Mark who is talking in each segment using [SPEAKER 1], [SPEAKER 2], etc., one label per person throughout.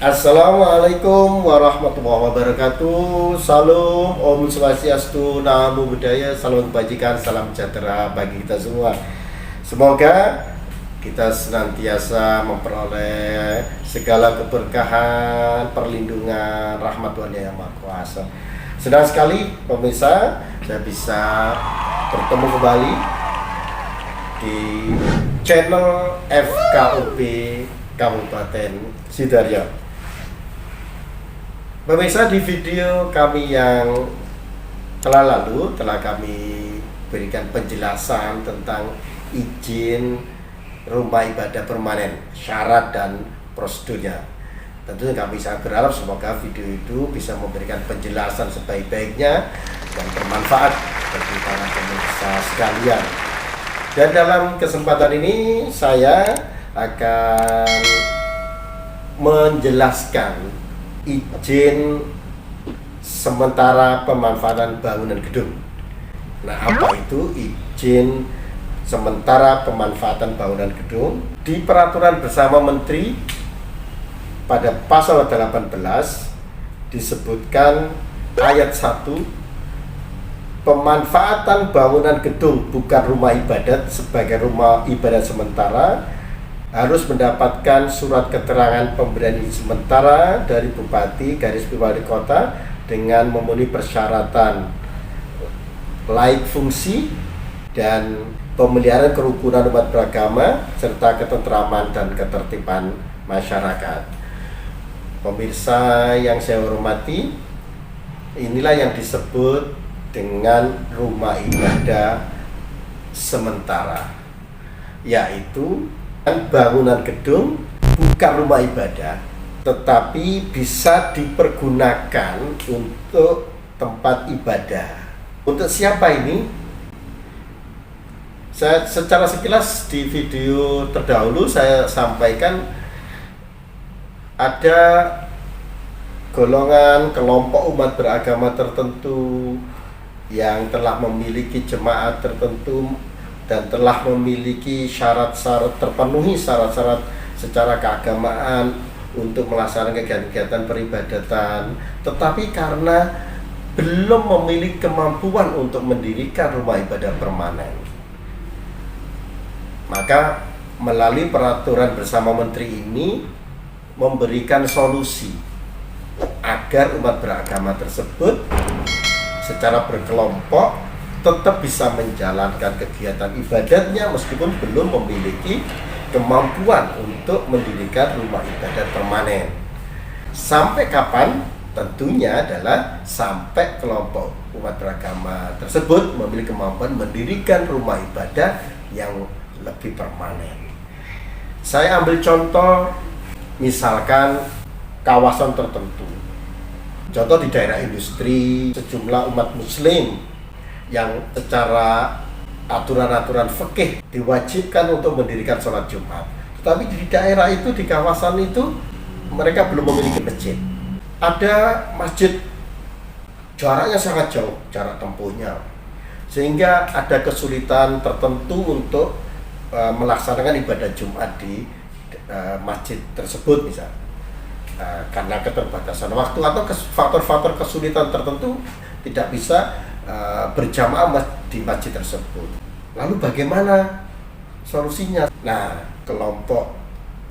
[SPEAKER 1] Assalamualaikum warahmatullahi wabarakatuh. Salam, Om Swastiastu, Namo Buddhaya, salam kebajikan, salam sejahtera bagi kita semua. Semoga kita senantiasa memperoleh segala keberkahan, perlindungan, rahmat Tuhan Yang Maha Kuasa. Senang sekali pemirsa, saya bisa bertemu kembali di channel FKUP Kabupaten Sidoarjo. Pemirsa, di video kami yang telah lalu telah kami berikan penjelasan tentang izin rumah ibadah permanen, syarat dan prosedurnya. Tentunya kami sangat berharap semoga video itu bisa memberikan penjelasan sebaik-baiknya dan bermanfaat bagi para pemirsa sekalian. Dan dalam kesempatan ini saya akan menjelaskan izin sementara pemanfaatan bangunan gedung. Nah, apa itu izin sementara pemanfaatan bangunan gedung? Di peraturan bersama Menteri pada pasal 18 disebutkan ayat 1, pemanfaatan bangunan gedung bukan rumah ibadat sebagai rumah ibadat sementara harus mendapatkan surat keterangan pemberian izin sementara dari Bupati Wali Kota dengan memenuhi persyaratan laik fungsi dan pemeliharaan kerukunan umat beragama serta ketentraman dan ketertiban masyarakat. Pemirsa yang saya hormati, inilah yang disebut dengan rumah ibadah sementara, yaitu bangunan gedung bukan rumah ibadah tetapi bisa dipergunakan untuk tempat ibadah. Untuk siapa ini? Saya secara sekilas di video terdahulu saya sampaikan ada golongan kelompok umat beragama tertentu yang telah memiliki jemaat tertentu dan telah memiliki syarat-syarat, terpenuhi syarat-syarat secara keagamaan untuk melaksanakan kegiatan peribadatan, tetapi karena belum memiliki kemampuan untuk mendirikan rumah ibadah permanen, maka melalui peraturan bersama Menteri ini memberikan solusi agar umat beragama tersebut secara berkelompok tetap bisa menjalankan kegiatan ibadatnya meskipun belum memiliki kemampuan untuk mendirikan rumah ibadat permanen. Sampai kapan? Tentunya adalah sampai kelompok umat beragama tersebut memiliki kemampuan mendirikan rumah ibadah yang lebih permanen. Saya ambil contoh, misalkan kawasan tertentu, contoh di daerah industri, sejumlah umat muslim yang secara aturan-aturan fikih diwajibkan untuk mendirikan sholat Jumat, tetapi di daerah itu, di kawasan itu mereka belum memiliki masjid. Ada masjid jaraknya sangat jauh, jarak tempuhnya, sehingga ada kesulitan tertentu untuk melaksanakan ibadah Jumat di masjid tersebut misalnya, karena keterbatasan waktu atau faktor-faktor kesulitan tertentu tidak bisa berjamaah di masjid tersebut. Lalu bagaimana solusinya? Nah, kelompok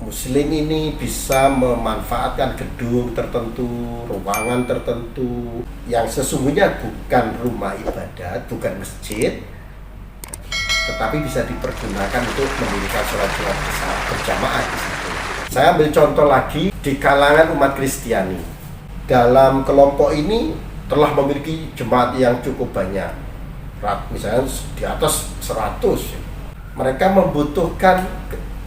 [SPEAKER 1] muslim ini bisa memanfaatkan gedung tertentu, ruangan tertentu yang sesungguhnya bukan rumah ibadat, bukan masjid, tetapi bisa dipergunakan untuk mendirikan sholat Jumat berjamaah di situ. Saya ambil contoh lagi di kalangan umat Kristiani. Dalam kelompok ini telah memiliki jemaat yang cukup banyak, misalnya di atas 100. Mereka membutuhkan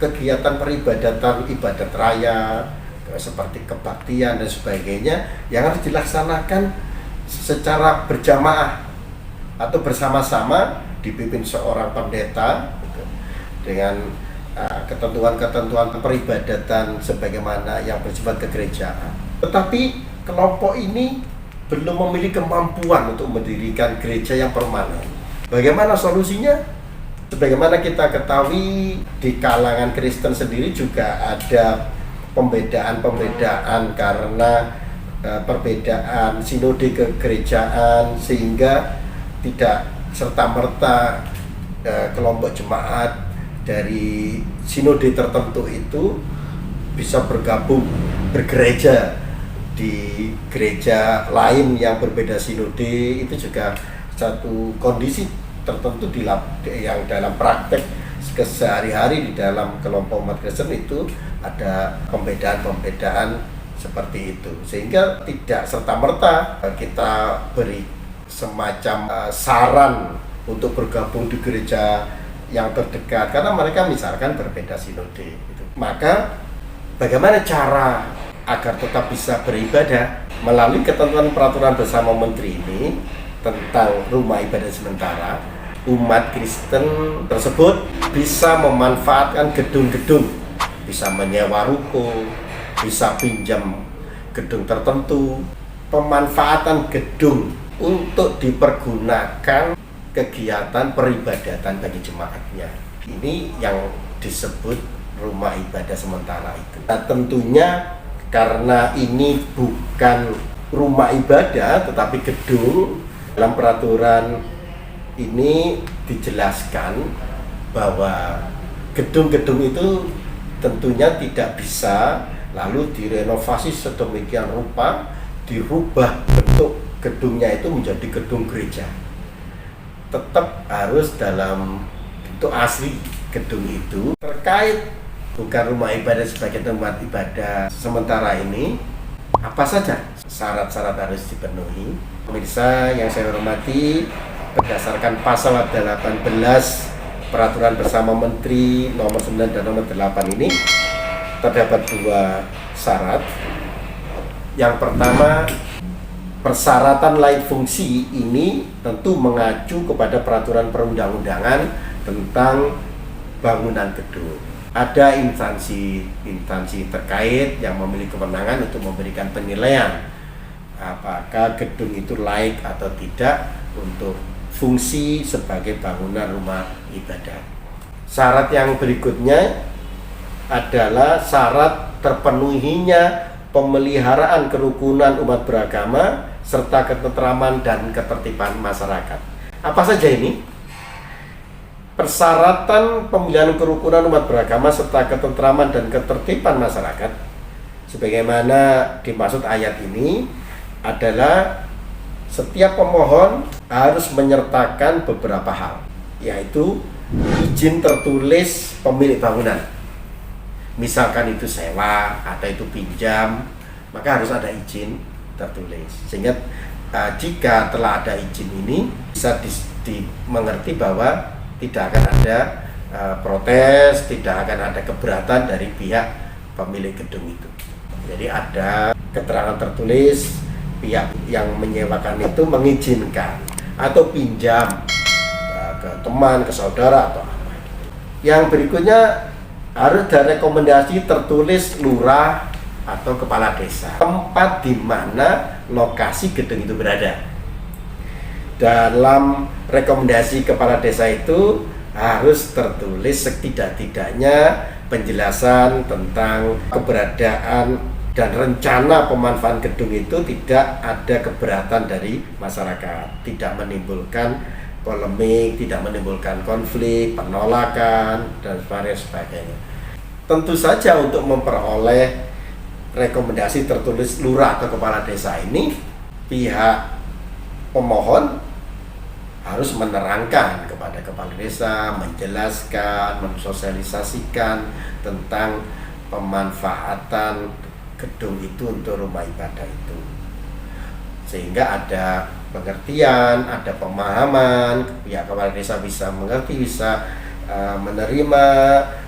[SPEAKER 1] kegiatan peribadatan, ibadat raya seperti kebaktian dan sebagainya yang harus dilaksanakan secara berjamaah atau bersama-sama, dipimpin seorang pendeta dengan ketentuan-ketentuan peribadatan sebagaimana yang bersifat kegerejaan. Tetapi kelompok ini belum memiliki kemampuan untuk mendirikan gereja yang permanen. Bagaimana solusinya? Sebagaimana kita ketahui, di kalangan Kristen sendiri juga ada pembedaan-pembedaan karena perbedaan sinode kegerejaan, sehingga tidak serta-merta kelompok jemaat dari sinode tertentu itu bisa bergabung bergereja di gereja lain yang berbeda sinode. Itu juga satu kondisi tertentu yang dalam praktek kesehari-hari di dalam kelompok umat Kristen itu ada pembedaan-pembedaan seperti itu, sehingga tidak serta-merta kita beri semacam saran untuk bergabung di gereja yang terdekat karena mereka misalkan berbeda sinode gitu. Maka bagaimana cara agar tetap bisa beribadah? Melalui ketentuan peraturan bersama menteri ini tentang rumah ibadah sementara, umat Kristen tersebut bisa memanfaatkan gedung-gedung, bisa menyewa ruko, bisa pinjam gedung tertentu. Pemanfaatan gedung untuk dipergunakan kegiatan peribadatan bagi jemaatnya, ini yang disebut rumah ibadah sementara itu. Nah, tentunya karena ini bukan rumah ibadah tetapi gedung, dalam peraturan ini dijelaskan bahwa gedung-gedung itu tentunya tidak bisa lalu direnovasi sedemikian rupa, dirubah bentuk gedungnya itu menjadi gedung gereja. Tetap harus dalam bentuk asli gedung itu. Terkait bukan rumah ibadah sebagai tempat ibadah sementara ini, apa saja syarat-syarat harus dipenuhi? Pemirsa yang saya hormati, berdasarkan pasal 18 Peraturan Bersama Menteri nomor 9 dan nomor 8 ini terdapat dua syarat. Yang pertama, persyaratan lain fungsi ini tentu mengacu kepada peraturan perundang-undangan tentang bangunan gedung. Ada instansi terkait yang memiliki kewenangan untuk memberikan penilaian apakah gedung itu layak atau tidak untuk fungsi sebagai bangunan rumah ibadah. Syarat yang berikutnya adalah syarat terpenuhinya pemeliharaan kerukunan umat beragama serta ketentraman dan ketertiban masyarakat. Apa saja ini? Persyaratan pemeliharaan kerukunan umat beragama serta ketentraman dan ketertiban masyarakat sebagaimana dimaksud ayat ini adalah setiap pemohon harus menyertakan beberapa hal, yaitu izin tertulis pemilik bangunan. Misalkan itu sewa atau itu pinjam, maka harus ada izin tertulis. Sehingga jika telah ada izin ini bisa dimengerti bahwa tidak akan ada protes, tidak akan ada keberatan dari pihak pemilik gedung itu. Jadi ada keterangan tertulis, pihak yang menyewakan itu mengizinkan atau pinjam ke teman, ke saudara atau apa. Yang berikutnya harus ada rekomendasi tertulis lurah atau kepala desa tempat di mana lokasi gedung itu berada. Dalam rekomendasi kepala desa itu harus tertulis setidak-tidaknya penjelasan tentang keberadaan dan rencana pemanfaatan gedung itu tidak ada keberatan dari masyarakat, tidak menimbulkan polemik, tidak menimbulkan konflik, penolakan, dan sebagainya. Tentu saja untuk memperoleh rekomendasi tertulis lurah atau kepala desa ini, pihak pemohon harus menerangkan kepada kepala desa, menjelaskan, mensosialisasikan tentang pemanfaatan gedung itu untuk rumah ibadah itu, sehingga ada pengertian, ada pemahaman, pihak kepala desa bisa mengerti, bisa menerima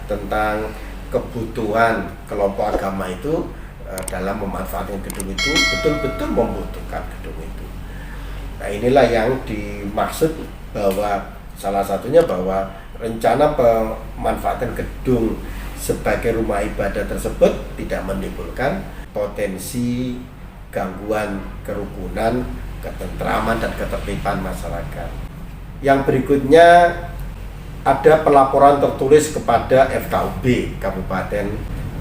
[SPEAKER 1] tentang kebutuhan kelompok agama itu dalam memanfaatkan gedung itu, betul-betul membutuhkan gedung itu. Nah, inilah yang dimaksud bahwa salah satunya bahwa rencana pemanfaatan gedung sebagai rumah ibadah tersebut tidak menimbulkan potensi gangguan kerukunan, ketentraman dan ketertiban masyarakat. Yang berikutnya ada pelaporan tertulis kepada FKUB Kabupaten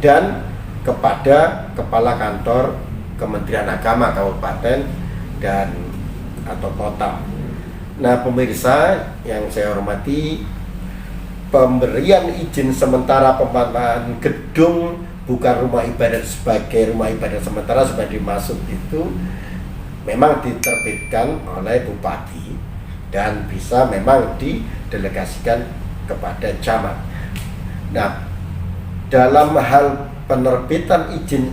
[SPEAKER 1] dan kepada Kepala Kantor Kementerian Agama Kabupaten dan atau kota. Nah, pemirsa yang saya hormati, pemberian izin sementara pemanfaatan gedung bukan rumah ibadah sebagai rumah ibadah sementara sebagai dimaksud itu memang diterbitkan oleh Bupati dan bisa memang didelegasikan kepada camat. Nah, dalam hal penerbitan izin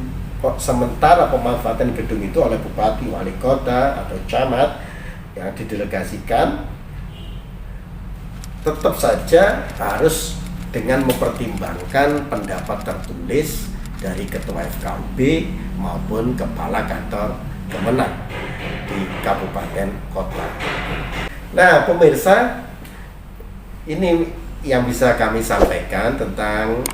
[SPEAKER 1] sementara pemanfaatan gedung itu oleh Bupati, Wali Kota atau camat yang didelegasikan, tetap saja harus dengan mempertimbangkan pendapat tertulis dari Ketua FKUB maupun Kepala Kantor Kemenang di kabupaten kota. Nah, pemirsa, ini yang bisa kami sampaikan tentang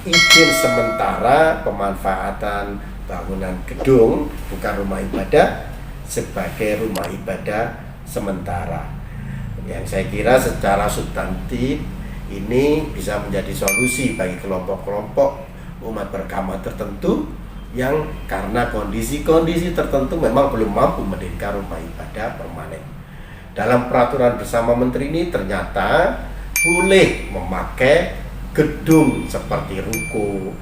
[SPEAKER 1] izin sementara pemanfaatan bangunan gedung bukan rumah ibadah sebagai rumah ibadah sementara. Yang saya kira secara substantif ini bisa menjadi solusi bagi kelompok-kelompok umat beragama tertentu yang karena kondisi-kondisi tertentu memang belum mampu mendirikan rumah ibadah permanen. Dalam peraturan bersama menteri ini ternyata boleh memakai gedung seperti ruko,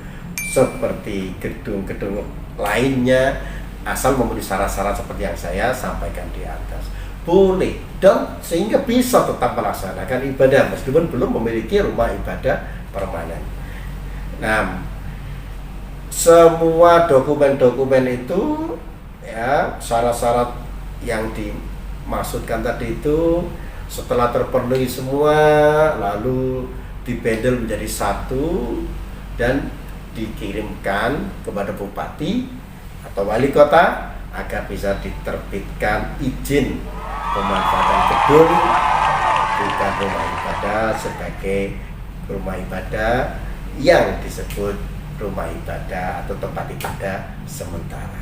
[SPEAKER 1] seperti gedung-gedung lainnya, asal memenuhi syarat-syarat seperti yang saya sampaikan di atas. Boleh, dan sehingga bisa tetap melaksanakan ibadah meskipun belum memiliki rumah ibadah permanen. Nah, semua dokumen-dokumen itu ya, syarat-syarat yang dimaksudkan tadi itu setelah terpenuhi semua lalu dibendel menjadi satu dan dikirimkan kepada bupati atau wali kota agar bisa diterbitkan izin pemanfaatan gedung bukan rumah ibadah sebagai rumah ibadah yang disebut rumah ibadah atau tempat ibadah sementara.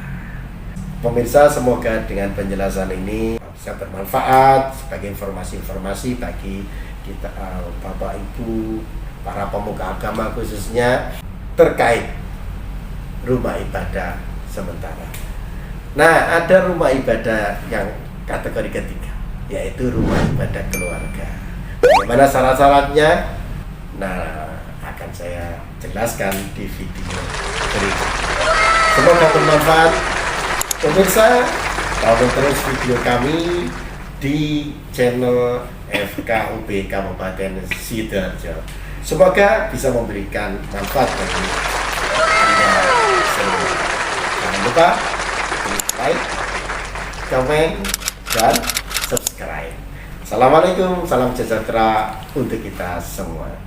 [SPEAKER 1] Pemirsa, semoga dengan penjelasan ini bisa bermanfaat sebagai informasi-informasi bagi kita, Bapak Ibu, para pemuka agama khususnya terkait rumah ibadah sementara. Nah, ada rumah ibadah yang kategori ketiga, yaitu rumah ibadah keluarga. Bagaimana syarat-syaratnya? Nah, akan saya jelaskan di video berikut. Semoga bermanfaat. Pemirsa, tonton terus video kami di channel FKUB Kabupaten Sidoarjo. Semoga bisa memberikan manfaat bagi Anda semua. Jangan lupa like, komen, dan subscribe. Assalamualaikum, salam sejahtera untuk kita semua.